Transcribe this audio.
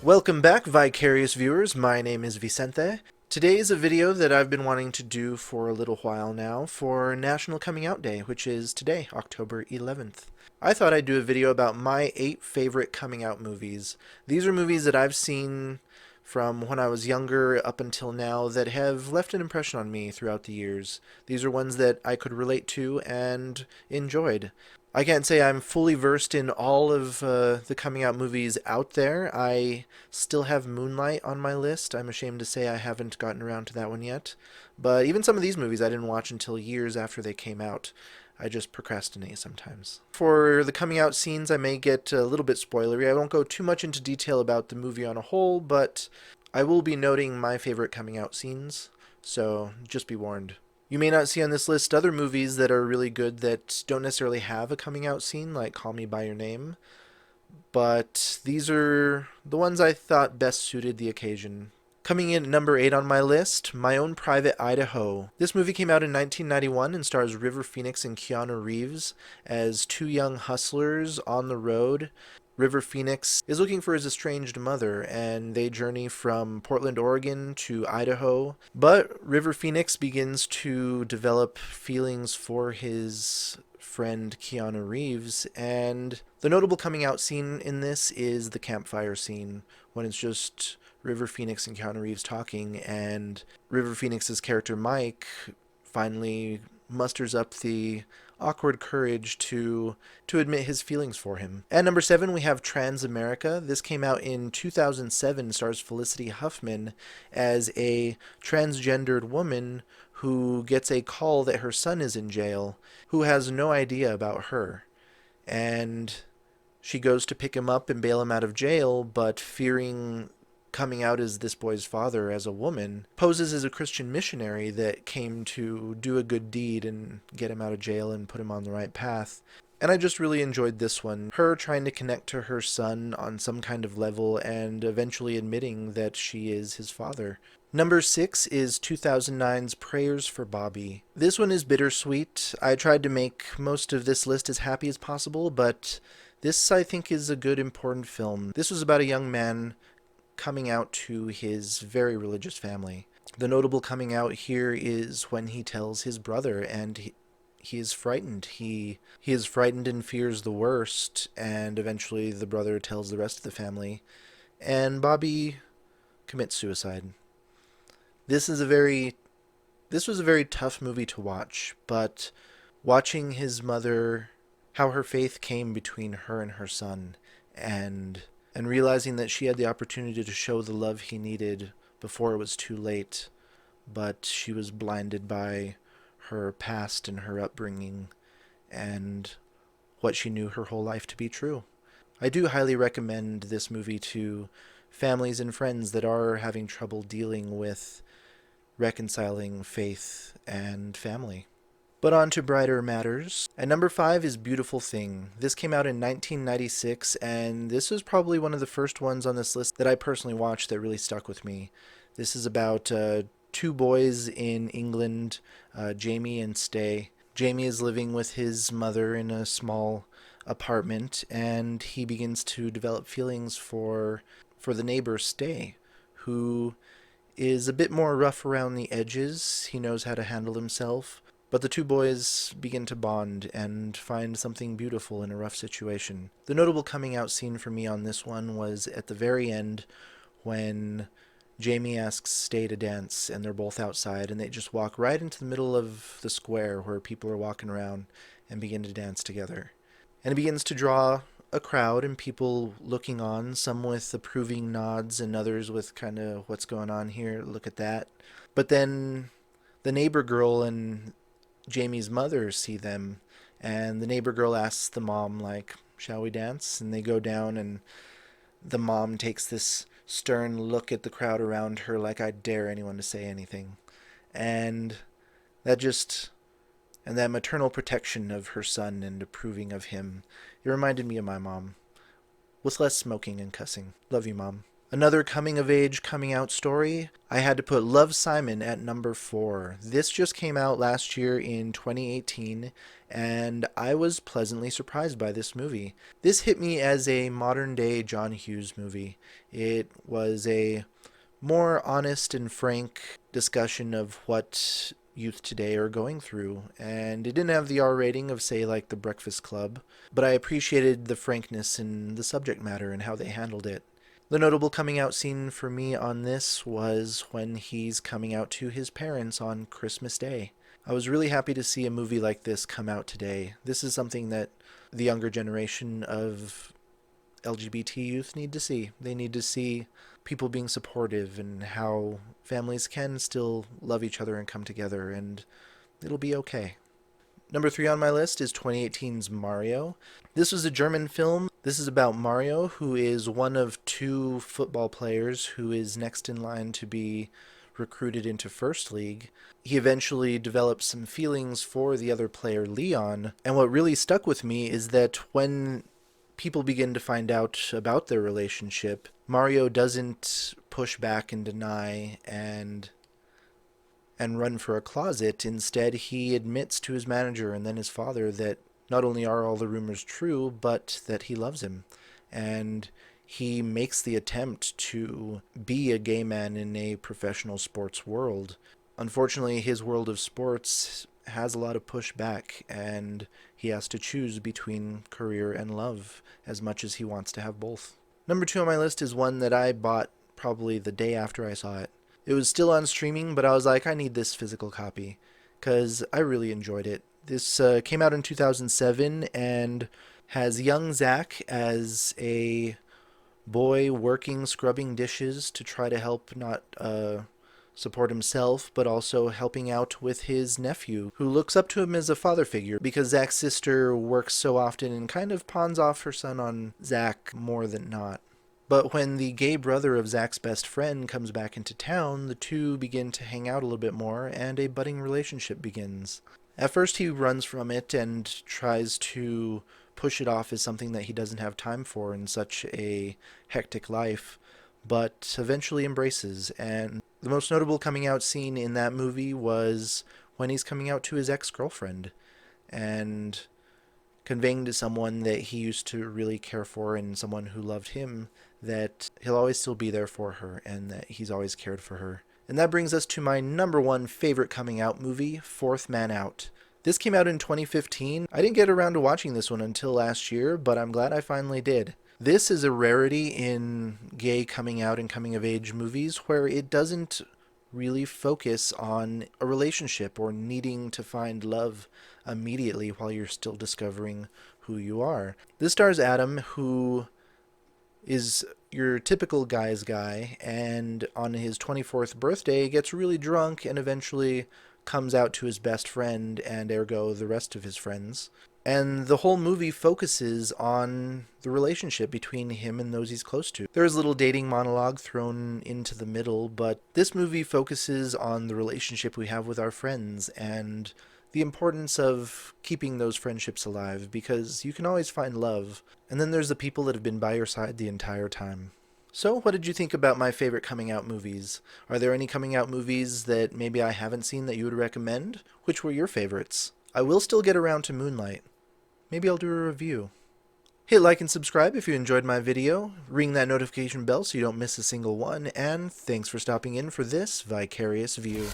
Welcome back, Vicarious viewers. My name is Vicente. Today is a video that I've been wanting to do for a little while now for National Coming Out Day, which is today, October 11th. I thought I'd do a video about my 8 favorite coming out movies. These are movies that I've seen from when I was younger up until now that have left an impression on me throughout the years. These are ones that I could relate to and enjoyed. I can't say I'm fully versed in all of the coming out movies out there. I still have Moonlight on my list. I'm ashamed to say I haven't gotten around to that one yet. But even some of these movies I didn't watch until years after they came out. I just procrastinate sometimes. For the coming out scenes, I may get a little bit spoilery. I won't go too much into detail about the movie on a whole, but I will be noting my favorite coming out scenes, so just be warned. You may not see on this list other movies that are really good that don't necessarily have a coming out scene, like Call Me By Your Name, but these are the ones I thought best suited the occasion. Coming in at number 8 on my list, My Own Private Idaho. This movie came out in 1991 and stars River Phoenix and Keanu Reeves as two young hustlers on the road. River Phoenix is looking for his estranged mother, and they journey from Portland, Oregon to Idaho. But River Phoenix begins to develop feelings for his friend Keanu Reeves, and the notable coming out scene in this is the campfire scene, when it's just River Phoenix and Keanu Reeves talking, and River Phoenix's character Mike finally musters up the awkward courage to admit his feelings for him. At number 7, we have Transamerica. This came out in 2007, stars Felicity Huffman as a transgendered woman who gets a call that her son is in jail, who has no idea about her. And she goes to pick him up and bail him out of jail, but fearing coming out as this boy's father as a woman, poses as a Christian missionary that came to do a good deed and get him out of jail and put him on the right path. And I just really enjoyed this one. Her trying to connect to her son on some kind of level and eventually admitting that she is his father. Number 6 is 2009's Prayers for Bobby. This one is bittersweet. I tried to make most of this list as happy as possible, but this I think is a good, important film. This was about a young man coming out to his very religious family. The notable coming out here is when he tells his brother, and he is frightened. He is frightened and fears the worst, and eventually the brother tells the rest of the family, and Bobby commits suicide. This was a very tough movie to watch, but watching his mother, how her faith came between her and her son, and realizing that she had the opportunity to show the love he needed before it was too late, but she was blinded by her past and her upbringing and what she knew her whole life to be true. I do highly recommend this movie to families and friends that are having trouble dealing with reconciling faith and family. But on to brighter matters. At number 5 is Beautiful Thing. This came out in 1996, and this was probably one of the first ones on this list that I personally watched that really stuck with me. This is about two boys in England, Jamie and Stay. Jamie is living with his mother in a small apartment, and he begins to develop feelings for the neighbor Stay, who is a bit more rough around the edges. He knows how to handle himself. But the two boys begin to bond and find something beautiful in a rough situation. The notable coming out scene for me on this one was at the very end when Jamie asks Stay to dance, and they're both outside, and they just walk right into the middle of the square where people are walking around and begin to dance together. And it begins to draw a crowd and people looking on, some with approving nods and others with kind of, what's going on here, look at that. But then the neighbor girl and Jamie's mother see them, and the neighbor girl asks the mom, like, shall we dance? And they go down, and the mom takes this stern look at the crowd around her like, I dare anyone to say anything. And that maternal protection of her son and approving of him, it reminded me of my mom, with less smoking and cussing. Love you, Mom. Another coming-of-age, coming-out story, I had to put Love, Simon at number 4. This just came out last year in 2018, and I was pleasantly surprised by this movie. This hit me as a modern-day John Hughes movie. It was a more honest and frank discussion of what youth today are going through, and it didn't have the R rating of, say, like The Breakfast Club, but I appreciated the frankness in the subject matter and how they handled it. The notable coming out scene for me on this was when he's coming out to his parents on Christmas Day. I was really happy to see a movie like this come out today. This is something that the younger generation of LGBT youth need to see. They need to see people being supportive and how families can still love each other and come together, and it'll be okay. Number 3 on my list is 2018's Mario. This was a German film. This is about Mario, who is one of 2 football players who is next in line to be recruited into First League. He eventually develops some feelings for the other player, Leon, and what really stuck with me is that when people begin to find out about their relationship, Mario doesn't push back and deny and run for a closet. Instead, he admits to his manager and then his father that not only are all the rumors true, but that he loves him. And he makes the attempt to be a gay man in a professional sports world. Unfortunately, his world of sports has a lot of pushback, and he has to choose between career and love as much as he wants to have both. Number 2 on my list is one that I bought probably the day after I saw it. It was still on streaming, but I was like, I need this physical copy, because I really enjoyed it. This came out in 2007 and has young Zach as a boy working, scrubbing dishes to try to help not support himself, but also helping out with his nephew, who looks up to him as a father figure because Zach's sister works so often and kind of pawns off her son on Zach more than not. But when the gay brother of Zach's best friend comes back into town, the two begin to hang out a little bit more, and a budding relationship begins. At first he runs from it and tries to push it off as something that he doesn't have time for in such a hectic life, but eventually embraces. And the most notable coming out scene in that movie was when he's coming out to his ex-girlfriend and conveying to someone that he used to really care for and someone who loved him that he'll always still be there for her and that he's always cared for her. And that brings us to my number 1 favorite coming out movie, Fourth Man Out. This came out in 2015. I didn't get around to watching this one until last year, but I'm glad I finally did. This is a rarity in gay coming out and coming of age movies where it doesn't really focus on a relationship or needing to find love immediately while you're still discovering who you are. This stars Adam, who is your typical guy's guy, and on his 24th birthday gets really drunk and eventually comes out to his best friend and ergo the rest of his friends. And the whole movie focuses on the relationship between him and those he's close to. There's a little dating monologue thrown into the middle, but this movie focuses on the relationship we have with our friends and the importance of keeping those friendships alive, because you can always find love. And then there's the people that have been by your side the entire time. So, what did you think about my favorite coming out movies? Are there any coming out movies that maybe I haven't seen that you would recommend? Which were your favorites? I will still get around to Moonlight. Maybe I'll do a review. Hit like and subscribe if you enjoyed my video, ring that notification bell so you don't miss a single one, and thanks for stopping in for this Vicarious View.